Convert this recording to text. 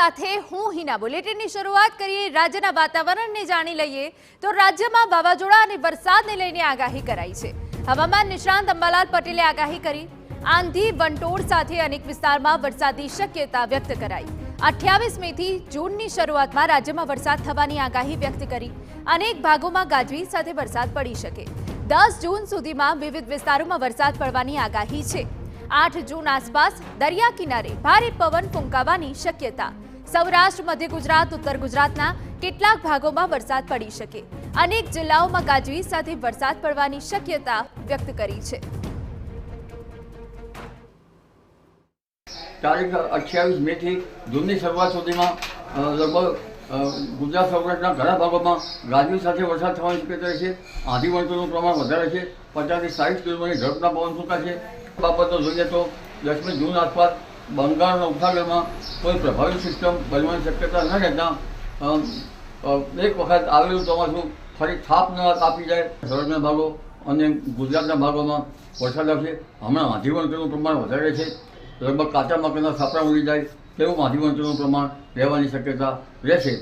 સાથે હું હિના બુલેટિનની શરૂઆત કરીએ। રાજ્યના વાતાવરણને જાણી લઈએ તો રાજ્યમાં વાવાઝોડા અને વરસાદને લઈને આગાહી કરાઈ છે। હવામાન નિષ્ણાંત અંબાલાલ પટેલે આગાહી કરી। આંધી વંટોળ સાથે અનેક વિસ્તારમાં વરસાદની શક્યતા વ્યક્ત કરાઈ। 28 મેથી જૂનની શરૂઆતમાં રાજ્યમાં વરસાદ થવાની આગાહી વ્યક્ત કરી। અનેક ભાગોમાં ગાજવીજ સાથે વરસાદ પડી શકે। 10 જૂન સુધીમાં વિવિધ વિસ્તારોમાં વરસાદ પડવાની આગાહી છે। 8 જૂન આસપાસ દરિયા કિનારે ભારે પવન ફૂંકાવાની શક્યતા। સૌરાષ્ટ્ર, મધ્ય ગુજરાત, ઉત્તર ગુજરાતના કેટલાક ભાગોમાં વરસાદ પડી શકે। અનેક જિલ્લાઓમાં ગાજવીજ સાથે વરસાદ પડવાની શક્યતા વ્યક્ત કરી છે। તારીખ 28 મેથી જૂનની શરૂઆત સુધીમાં લગભગ ગુજરાત સૌરાષ્ટ્રના ઘણા ભાગોમાં ગાજવીજ સાથે વરસાદ થવાની શક્યતા છે। આંધી વંટોળનું પ્રમાણ વધારે છે। 50 થી 60 કિલોમીટરની ઝડપના પવન ફૂંકાશે। બાબતો જોઈએ તો 10મી જૂન આસપાસ બંગાળના ઉપસાગરમાં કોઈ પ્રભાવિત સિસ્ટમ બનવાની શક્યતા ન રહેતા એક વખત આવેલું ચોમાસું ફરી થાપ ન આપી જાય। સૌરાષ્ટ્રના ભાગો અને ગુજરાતના ભાગોમાં વરસાદ આવશે। હમણાં આંધી વંટોળનું પ્રમાણ વધારે છે। લગભગ કાચા મકાનના છાપરા ઉડી જાય તેવું આંધી વંટોળનું પ્રમાણ રહેવાની શક્યતા રહેશે।